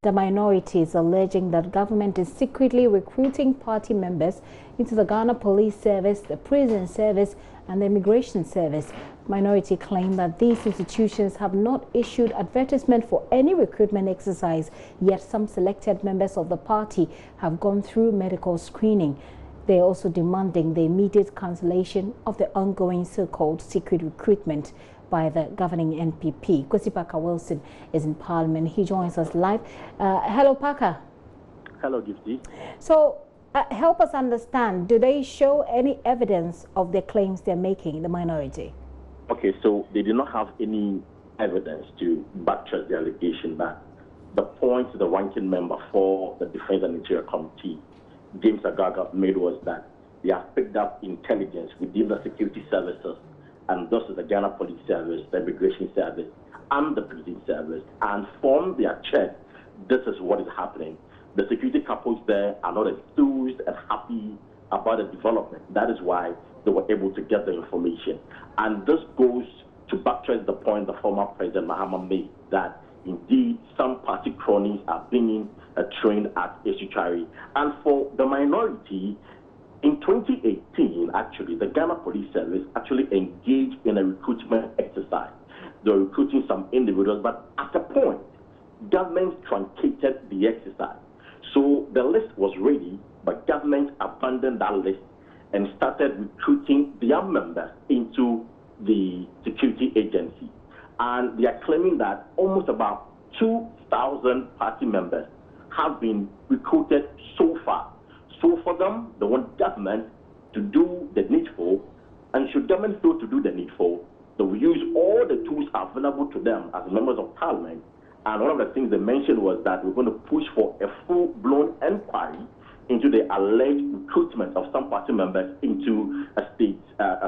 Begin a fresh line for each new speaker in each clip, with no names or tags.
The minority is alleging that government is secretly recruiting party members into the Ghana Police Service, the Prison Service, and the Immigration Service. Minority claim that these institutions have not issued advertisement for any recruitment exercise, yet some selected members of the party have gone through medical screening. They are also demanding the immediate cancellation of the ongoing so-called secret recruitment by the governing NPP. Kwesi Parker Wilson is in Parliament. He joins us live. Hello, Parker.
Hello, Gifty.
So, help us understand, do they show any evidence of the claims they're making, the minority?
Okay, so they do not have any evidence to buttress the allegation that the point the ranking member for the Defense and Interior Committee, James Agaga, made was that they have picked up intelligence within the security services, and thus the Ghana Police Service, the Immigration Service, and the Prison Service, and from their check, this is what is happening. The security couples there are not enthused and happy about the development. That is why they were able to get the information. And this goes to buttress the point the former President Mahama made, that indeed some party cronies are being trained at Esuchari. And for the minority, in 2018, actually, the Ghana Police Service actually engaged in a recruitment exercise. They were recruiting some individuals, but at a point, government truncated the exercise. So the list was ready, but government abandoned that list and started recruiting their members into the security agency. And they are claiming that almost about 2,000 party members have been recruited so far. So for them, they want government to do the needful, and should government fail to do the needful, they will use all the tools available to them as members of parliament. And one of the things they mentioned was that we're going to push for a full-blown inquiry into the alleged recruitment of some party members into a state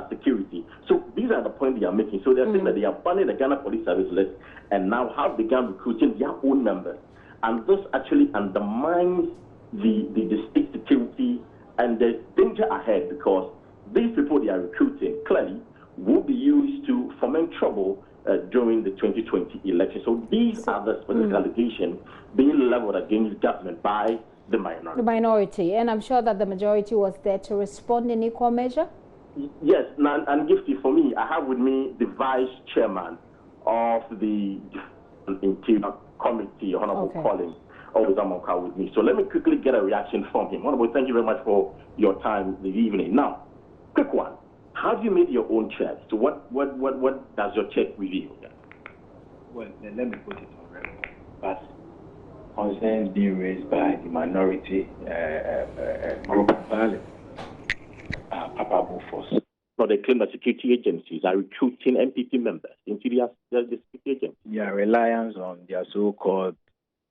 security. So these are the points they are making. So they're saying that they are banning the Ghana Police Service list and now have begun recruiting their own members. And this actually undermines the state security and the danger ahead, because these people they are recruiting clearly will be used to foment trouble during the 2020 election. So these are the specific allegations being leveled against government by the minority.
The minority, and I'm sure that the majority was there to respond in equal measure?
Yes, and Gifty, for me, I have with me the vice chairman of the Interior Committee, Honorable Collins, Ozamonka, with me. So let me quickly get a reaction from him. Honorable, thank you very much for your time this evening. Now, quick one. Have you made your own check? So what does your check reveal?
Well, then let me put it on record. But concerns being raised by the minority group of Parliament are palpable force.
So they claim that security agencies are recruiting NPP members into the security agencies.
Their reliance on their so-called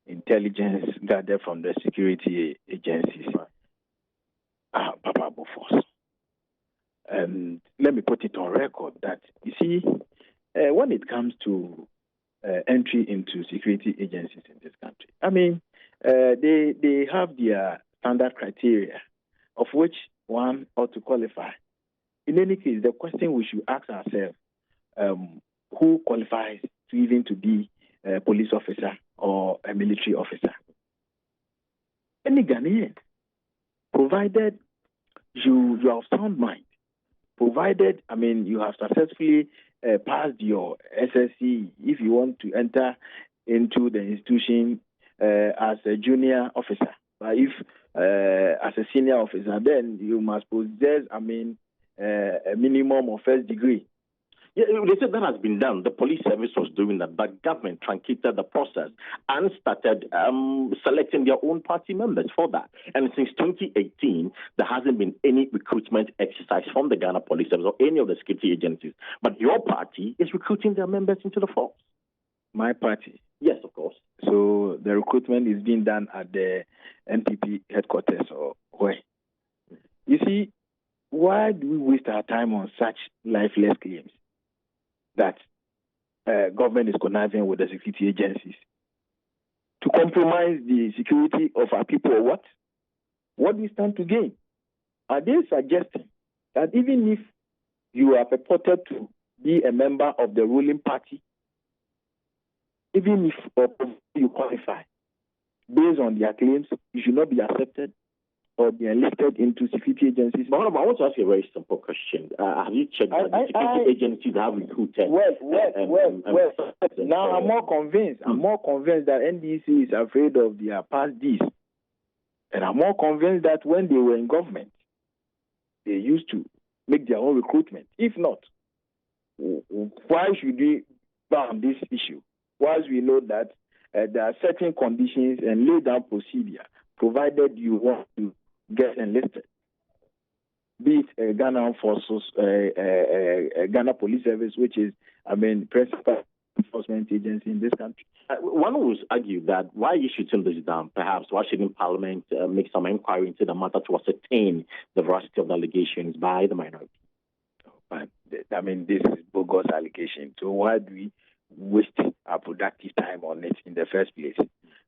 intelligence gathered from the security agencies are palpable force. And let me put it on record that, you see, when it comes to entry into security agencies in this country, I mean, they have their standard criteria of which one ought to qualify. In any case, the question we should ask ourselves, who qualifies to even to be a police officer or a military officer? Any Ghanaian, provided you have sound mind, provided, I mean, you have successfully passed your SSC, if you want to enter into the institution as a junior officer. But if as a senior officer, then you must possess, I mean, a minimum of first degree.
Yeah, they said that has been done. The police service was doing that, but government truncated the process and started selecting their own party members for that. And since 2018, there hasn't been any recruitment exercise from the Ghana Police Service or any of the security agencies. But your party is recruiting their members into the force.
My party?
Yes, of course.
So the recruitment is being done at the NPP headquarters or where? You see, why do we waste our time on such lifeless claims that government is conniving with the security agencies to compromise the security of our people, or what? What do we stand to gain? Are they suggesting that even if you are purported to be a member of the ruling party, even if you qualify, based on their claims, you should not be accepted or be enlisted into security agencies.
But I want to ask you a very simple question. Have you checked that the security agencies have recruited?
Now I'm more convinced. I'm more convinced that NDC is afraid of their past deeds. And I'm more convinced that when they were in government, they used to make their own recruitment. If not, why should we ban this issue? Whilst we know that there are certain conditions and laid down procedure, provided you want to get enlisted, be it Ghana Armed Forces, Ghana Police Service, which is, principal enforcement agency in this country.
One would argue that why you should turn this down? Perhaps why shouldn't Parliament make some inquiry into the matter to ascertain the veracity of the allegations by the minority?
This is bogus allegation. So why do we waste our productive time on it in the first place?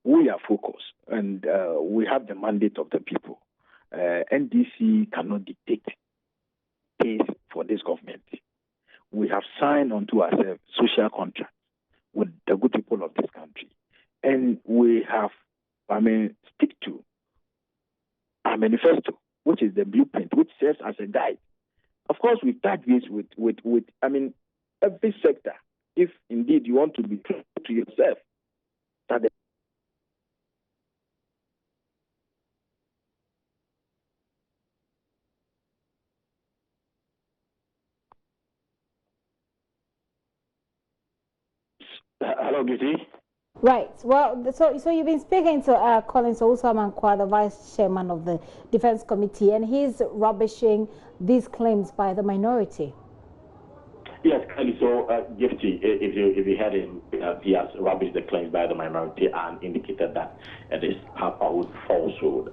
We are focused, and we have the mandate of the people. NDC cannot dictate pace for this government. We have signed onto ourselves social contracts with the good people of this country, and we have, stick to our manifesto, which is the blueprint, which serves as a guide. Of course, we touch this with every sector. If indeed you want to be true to yourself, that hello, Gov't.
Right. Well, so you've been speaking to Collins Owusu-Amankwah, the vice chairman of the Defense Committee, and he's rubbishing these claims by the minority.
Yes, clearly. So, Gov't, if you heard him, he has rubbished the claims by the minority and indicated that it is absolute falsehood.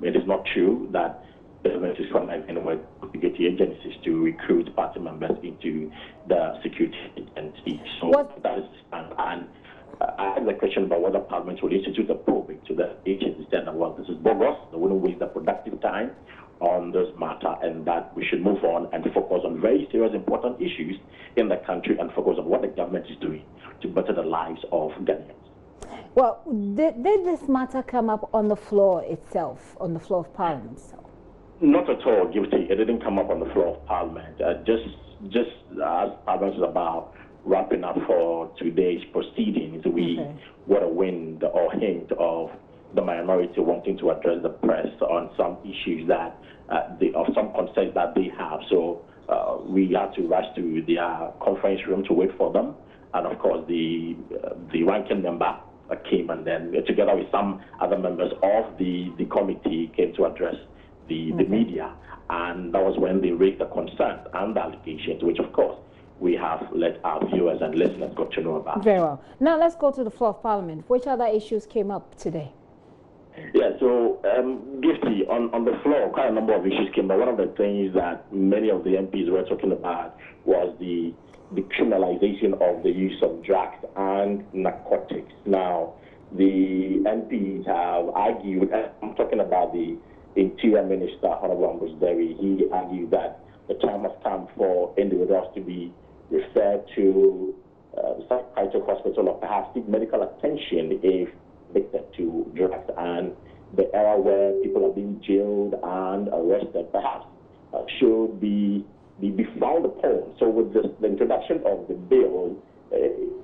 It is not true that the government is connecting with security agencies to recruit party members into the security agency. So that is, and I had the question about whether Parliament will institute a probe into the agency. Said that, well, this is bogus. They wouldn't waste the productive time on this matter, and that we should move on and focus on very serious, important issues in the country and focus on what the government is doing to better the lives of Ghanaians.
Well, did this matter come up on the floor itself, on the floor of Parliament?
Not at all, Gov't. It didn't come up on the floor of Parliament. Just as Parliament is about wrapping up for today's proceedings, we got a wind or hint of the minority wanting to address the press on some issues that of some concerns that they have. So we had to rush to their conference room to wait for them, and of course the ranking member came, and then together with some other members of the committee came to address the media, and that was when they raised the concerns and the allegations, which of course we have let our viewers and listeners got to know about.
Very well. Now let's go to the floor of Parliament. Which other issues came up today?
Yeah, so Gov't, on the floor, quite a number of issues came, but one of the things that many of the MPs were talking about was the criminalization of the use of drugs and narcotics. Now, the MPs have argued, I'm talking about the Interior Minister, Honorable Ambrose Derry, he argued that the time has come for individuals to be referred to psychiatric hospital or perhaps seek medical attention if addicted to drugs, and the era where people are being jailed and arrested perhaps should be frowned upon. So with the introduction of the bill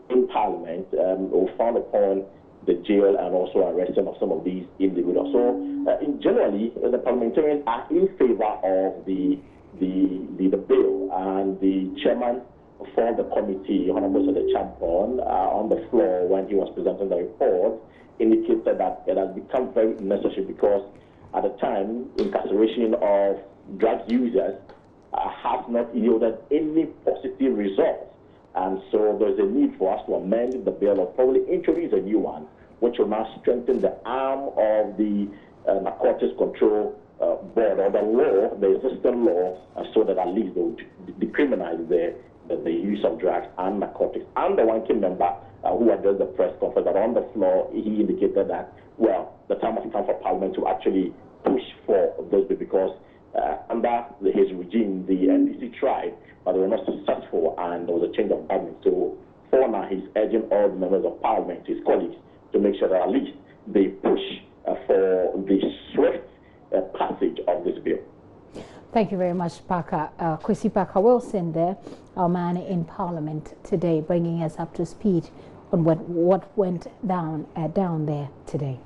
in Parliament, we frown upon the jail and also arresting of some of these individuals. So generally, the parliamentarians are in favor of the bill, and the chairman for the committee, Honorable Sir Champon, on the floor when he was presenting the report, indicated that it has become very necessary because at the time, incarceration of drug users has not yielded any positive results. And so there's a need for us to amend the bill or probably introduce a new one, which will now strengthen the arm of the Narcotics Control Board or the law, the existing law, so that at least they would decriminalize the use of drugs and narcotics. And the ranking member who addressed the press conference that on the floor, he indicated that, well, the time has come for Parliament to actually push for this because under his regime, the NDC tried, but they were not successful, and there was a change of government. So for now, he's urging all the members of Parliament, his colleagues, to make sure that at least they push for the swift passage of this bill.
Thank you very much, Parker. Kwesi Parker Wilson there, our man in Parliament today, bringing us up to speed on what went down there today.